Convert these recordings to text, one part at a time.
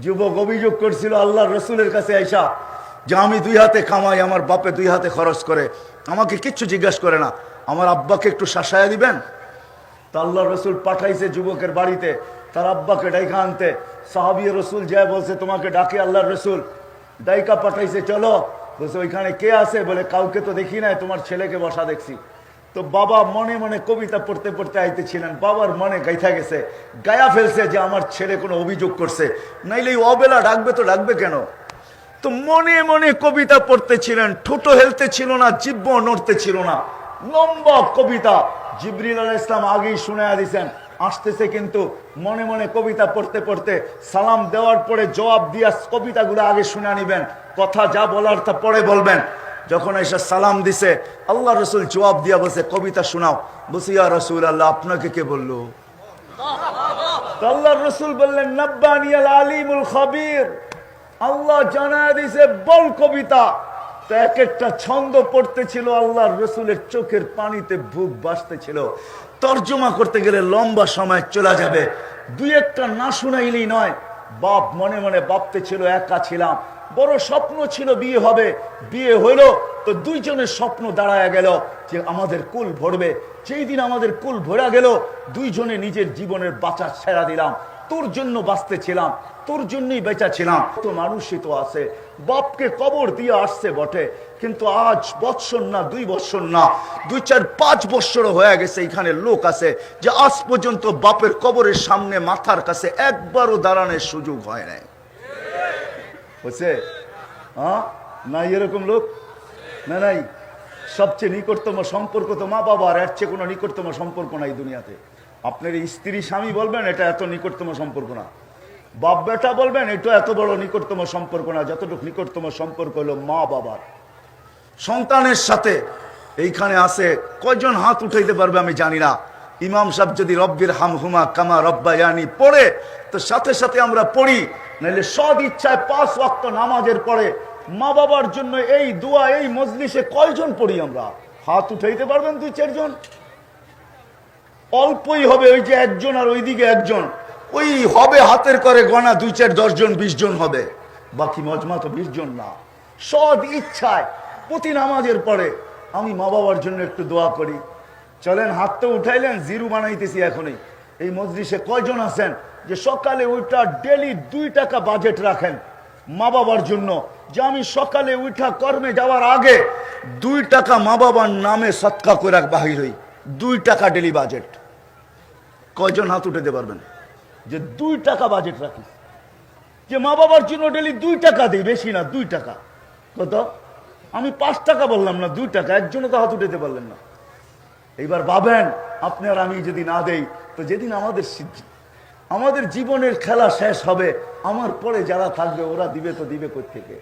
যুবক অভিযোগ করছিল আল্লাহ রসুলের কাছে আইসা যে আমি দুই হাতে কামাই, আমার বাপে দুই হাতে খরচ করে, আমাকে কিচ্ছু জিজ্ঞাসা করে না, আমার আব্বাকে একটু শাসায়া দিবেন। তা আল্লাহ রসুল পাঠাইছে যুবকের বাড়িতে তার আব্বাকে ডাইকা আনতে। সাহাবী রসুল যায় বলছে তোমাকে ডাকে আল্লাহ রসুল, ডাইকা পাঠাইছে চলো। বলছে ওইখানে কে আছে? বলে কাউকে তো দেখি নাই, তোমার ছেলেকে বসা দেখছি। তো বাবা মনে মনে কবিতা পড়তে পড়তে আইতেছিলেন, বাবার মনে গাইথা গেছে, গায়া ফেলছে যে আমার ছেলে কোনো অভিযোগ করছে, নাইলে এই অবেলা ডাকবে তো ডাকবে কেন। তো মনে মনে কবিতা পড়তেছিলেন, ঠোঁটো হেলতে ছিল না, জিহ্ব নড়তে ছিল না, লম্বা কবিতা। জিবরিল আলাইহিস সালাম আগেই শুনায়া দিয়েছেন আসতেছে, কিন্তু মনে মনে কবিতা পড়তে পড়তে সালাম দেওয়ার পরে জবাব দিয়া কবিতাগুলো আগে শুনে নিবেন, কথা যা বলার তা পরে বলবেন। যখন এসে সালাম দিছে আল্লাহ রসুল জবাব দিয়া বলছে কবিতা শোনাও। বলছি ইয়া রাসূল আল্লাহ, আপনাকে কে বললো? আল্লাহ রসুল বললেন নাব্বানিয়াল আলিমুল খাবীর, আল্লাহ জানায়া দিছে বল কবিতা। তো এক একটা ছন্দ পড়তেছিল, আল্লাহর রসুলের চোখের পানিতে বুক ভাসতেছিল। তর্জমা করতে গেলে লম্বা সময় চলে যাবে, দুই একটা না শুনাইলেই নয়। বাপ মনে মনে ভাবতেছিল একা ছিলাম, বড় স্বপ্ন ছিল বিয়ে হবে, বিয়ে হইল তো দুইজনের স্বপ্ন দাঁড়ায় গেল যে আমাদের কুল ভরবে। যেই দিন আমাদের কুল ভরা গেল, দুইজনে নিজের জীবনের বাঁচা ছেড়া দিলাম। তোর জন্য বাঁচতেছিলাম, তোর জন্যই বেঁচা ছিলাম। তো মানুষই তো আছে বাপকে কবর দিয়ে আসছে বটে, কিন্তু আজ বৎসর না, 2 বৎসর না, 2, 4, 5 বৎসর হয়ে গেছে। এখানে লোক আছে যে আজ পর্যন্ত বাপের কবরের সামনে মাথার কাছে একবারও দাঁড়ানোর সুযোগ হয় নাই। বুঝছে? হ্যাঁ না, এরকম লোক না নাই। সবচেয়ে নিকটতম সম্পর্ক তো মা বাবার, এর চেয়ে কোনো নিকটতম সম্পর্ক নাই দুনিয়াতে। আপনার স্ত্রী স্বামী বলবেন এটা এত নিকটতম সম্পর্ক না, বাপ বেটা বলবেন এটা এত বড় নিকটতম সম্পর্ক না, যতটুকু নিকটতম সম্পর্ক হলো মা বাবার সন্তানের সাথে। এইখানে আছে কয়জন হাত উঠাইতে পারবে আমি জানি না। ইমাম সাহেব যদি রব্বির হামহুমা কামা রব্বায়ানি পড়ে তো সাথে সাথে আমরা পড়ি, নাহলে সদ ইচ্ছায় 5 ওয়াক্ত নামাজের পরে মা বাবার জন্য এই দোয়া এই মজলিসে কয়জন পড়ি আমরা? হাত উঠাইতে পারবেন 2-4 জন? অল্পই হবে, ওই যে একজন আর ওইদিকে একজন, ওই হবে হাতের করে গণা 2, 4, 10 জন 20 জন হবে, বাকি মজমা তো 20 জন না। সদ ইচ্ছায় প্রতি নামাজের পরে আমি মা বাবার জন্য একটু দোয়া করি। চলেন, হাত তো উঠাইলেন, জিরু বানাইতেছি এখনই। এই মজলিসে কয়জন আছেন যে সকালে উঠা ডেলি 2 টাকা বাজেট রাখেন মা বাবার জন্য, যে আমি সকালে উঠা কর্মে যাওয়ার আগে 2 টাকা মা বাবার নামে সৎকা করে বাহির হই? 2 টাকা ডেলি বাজেট। কয়জন হাত উঠাতে পারবেন যে 2 টাকা বাজেট রাখি, যে মা বাবার জন্য ডেলি 2 টাকা দিই? বেশি না, 2 টাকা। কত? আমি 5 টাকা বললাম না, 2 টাকা। একজনও তো হাত উঠাতে পারলেন না। এইবার ভাবেন আপনি আর আমি যদি না দেই, তো যেদিন আমাদের জীবনের খেলা শেষ হবে, আমার পরে যারা থাকবে ওরা দিবে তো দিবে কই থেকে?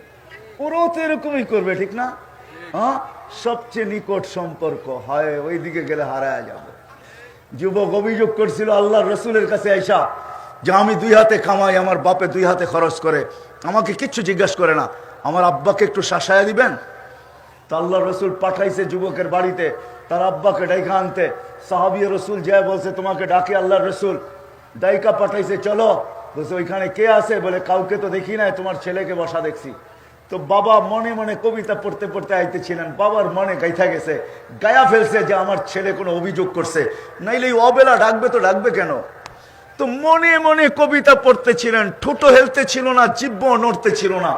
ওরাও তো এরকমই করবে, ঠিক না? হ্যাঁ, সবচেয়ে নিকট সম্পর্ক হয় ওই দিকে গেলে হারায় যাবে। যুবক অভিযোগ করছিল আল্লাহ রসুলের কাছে আইসা যে আমি 2 হাতে কামাই, আমার বাপে 2 হাতে খরচ করে, আমাকে কিচ্ছু জিজ্ঞাসা করে না, আমার আব্বাকে একটু শাসায়া দিবেন। তা আল্লাহ রসুল পাঠাইছে যুবকের বাড়িতে তার আব্বাকে ডাইকা আনতে। সাহাবী রসুল যায় বলছে তোমাকে ডাকে আল্লাহ রসুল, ডাইকা পাঠাইছে চলো। বলছে ওইখানে কে আছে? বলে কাউকে তো দেখি নাই, তোমার ছেলেকে বসা দেখছি। তো বাবা মনে মনে কবিতা পড়তে পড়তে আইতেছিলেন, বাবার মনে গাইথা গেছে, গায়া ফেলছে যে আমার ছেলে কোনো অভিযোগ করছে, নাইলে এই অবেলা ডাকবে তো ডাকবে কেন। তো মনে মনে কবিতা পড়তেছিলেন, ঠোঁটো হেলতে ছিল না, জিহ্ব নড়তে ছিল না,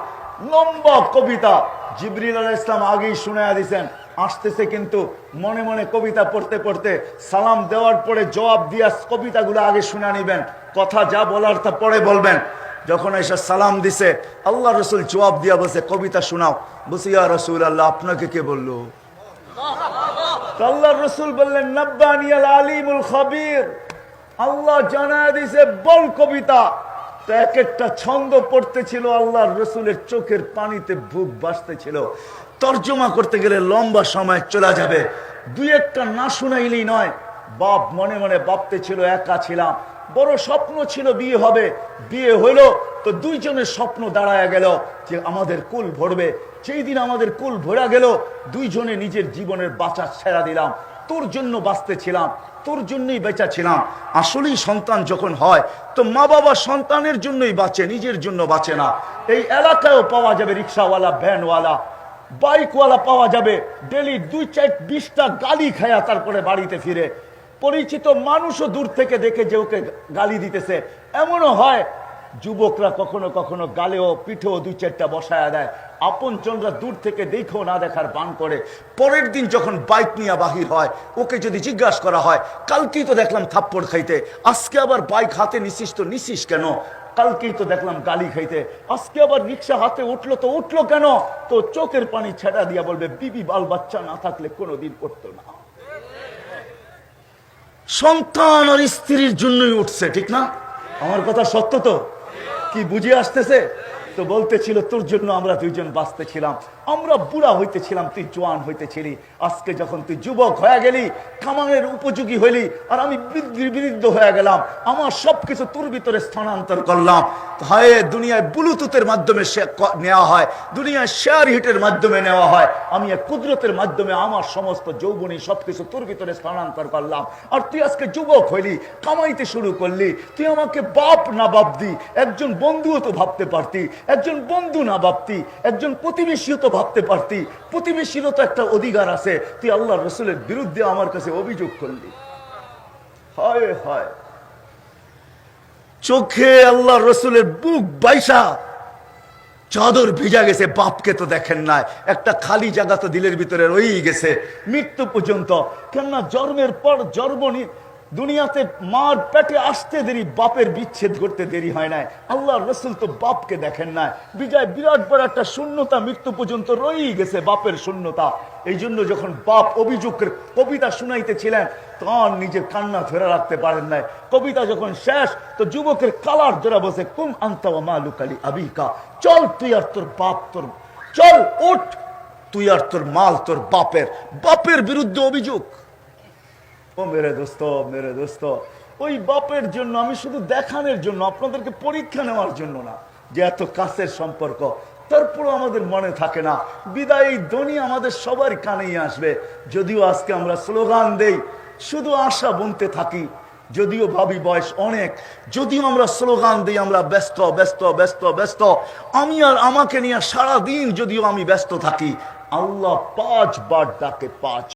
লম্বা কবিতা। জিবরিল আলাইহিস সালাম আগেই শুনায়া দিয়েছেন আসতেছে, কিন্তু মনে মনে কবিতা পড়তে পড়তে সালাম দেওয়ার পরে জবাব দিয়া কবিতাগুলো আগে শুনে নিবেন, কথা যা বলার তা পরে বলবেন। যখন এসে সালাম দিছে আল্লাহ রসুল জবাব দিয়া বলছে কবিতা শোনাও। বলছি ইয়া রাসূল আল্লাহ, আপনাকে কে বললো? আল্লাহ রসুল বললেন নাব্বানিয়াল আলিমুল খাবীর, আল্লাহ জানায়া দিছে বল কবিতা। তো এক একটা ছন্দ পড়তেছিল, আল্লাহর রসুলের চোখের পানিতে বুক ভাসতেছিল। তর্জমা করতে গেলে লম্বা সময় চলে যাবে, দুই একটা না শুনাইলেই নয়। বাপ মনে মনে ভাবতেছিল একা ছিলাম, বড় স্বপ্ন ছিল বিয়ে হবে, বিয়ে হইল তো দুইজনের স্বপ্ন দাঁড়ায় গেল যে আমাদের কুল ভরবে। সেই দিন আমাদের কুল ভরা গেল, দুইজনে নিজের জীবনের বাঁচা ছেড়া দিলাম। তোর জন্য বাঁচতেছিলাম, তোর জন্যই বেঁচা ছিলাম। আসলেই সন্তান যখন হয় তো মা বাবা সন্তানের জন্যই বাঁচে, নিজের জন্য বাঁচে না। এই এলাকায়ও পাওয়া যাবে রিক্সাওয়ালা, ভ্যানওয়ালা, বাইকওয়ালা পাওয়া যাবে, ডেলি 2-4-20টা গালি খায়া তারপরে বাড়িতে ফিরে। পরিচিত মানুষও দূর থেকে দেখে যে ওকে গালি দিতেছে। এমনও হয় যুবকরা কখনো কখনো গালেও পিঠেও 2-4টা বসায়া দেয়, আপনজনরা দূর থেকে দেখেও না দেখার বান করে। পরের দিন যখন বাইক নিয়ে বাহির হয়, ওকে যদি জিজ্ঞাসা করা হয়, কালকেই তো দেখলাম থাপ্পড় খাইতে, আজকে আবার বাইক হাতে নিছিস, তো নিছিস কেন? কালকেই তো দেখলাম গালি খাইতে, আজকে আবার রিক্সা হাতে উঠলো, তো উঠলো কেন? তো চোখের পানি ছেড়া দিয়া বলবে, বিবি বাল বাচ্চা না থাকলে কোনোদিন করতো না। সন্তান আর স্ত্রীর জন্যই উঠছে, ঠিক না? আমার কথা সত্য তো? কি বুঝে আসতেছে? তো বলতেছিল তোর জন্য আমরা দুইজন বাঁচতেছিলাম, আমরা বুড়া হইতেছিলাম, তুই জোয়ান হইতেছিলি। আজকে যখন তুই যুবক হয়ে গেলি, কামানের উপযোগী হইলি, আর আমি বৃদ্ধ হয়ে গেলাম, আমার সবকিছু তোর ভিতরে স্থানান্তর করলাম। হয় দুনিয়ায় ব্লুটুথের মাধ্যমে নেওয়া হয়, দুনিয়ায় শেয়ার হিটের মাধ্যমে নেওয়া হয়, আমি এক কুদরতের মাধ্যমে আমার সমস্ত যৌবনী সবকিছু তোর ভিতরে স্থানান্তর করলাম। আর তুই আজকে যুবক হইলি, কামাইতে শুরু করলি, তুই আমাকে বাপ না ভাবতি, একজন বন্ধুও তো ভাবতে পারতি, একজন বন্ধু না ভাবতি, একজন প্রতিবেশীও তো ভাবতে পারতি। প্রতিবেশীরও তো একটা অধিকার আছে। তুই আল্লাহ রসুলের বিরুদ্ধে আমার কাছে অভিযোগ করলি। হয় হয় চোখে আল্লাহ রসুলের বুক বাইসা চাদর ভিজা গেছে। বাপকে তো দেখেন নাই, একটা খালি জায়গা তো দিলের ভিতরে রয়েই গেছে মৃত্যু পর্যন্ত। কেননা জন্মের পর দুনিয়াতে মার পেটে আসতে দেরি, বাপের বিচ্ছেদ করতে দেরি হয় নাই। আল্লাহ রসুল তো বাপকে দেখেন নাই, বিজয় বিরাট বড় একটা শূন্যতা মৃত্যু পর্যন্ত রয়েই গেছে, বাপের শূন্যতা। এই জন্য যখন বাপ অভিযোগের কবিতা শুনাইতেছিলেন, তখন নিজের কান্না ধরে রাখতে পারেন নাই। কবিতা যখন শেষ, তো যুবকের কালার ধরে বসে, কুম আনতা ওয়া মালুকালি আবিকা, চল তুই আর তোর বাপ, তোর চল ওঠ, তুই আর তোর মাল তোর বাপের। বাপের বিরুদ্ধে অভিযোগ। ও মেরে দোস্ত, মেরে দোস্ত, ওই বাপের জন্য আমি শুধু দেখানোর জন্য, আপনাদেরকে পরীক্ষা নেওয়ার জন্য না, যে এত কাছের সম্পর্ক, তারপরও আমাদের মনে থাকে না। বিদায় এই ধ্বনি আমাদের সবার কানেই আসবে। যদিও আজকে আমরা স্লোগান দেই, শুধু আশা বুনতে থাকি, যদিও ভাবি বয়স অনেক, যদিও আমরা স্লোগান দিই, আমরা ব্যস্ত ব্যস্ত ব্যস্ত ব্যস্ত, আমি আর আমাকে নিয়ে সারাদিন যদিও আমি ব্যস্ত থাকি, আল্লাহ 5 বার ডাকে, 5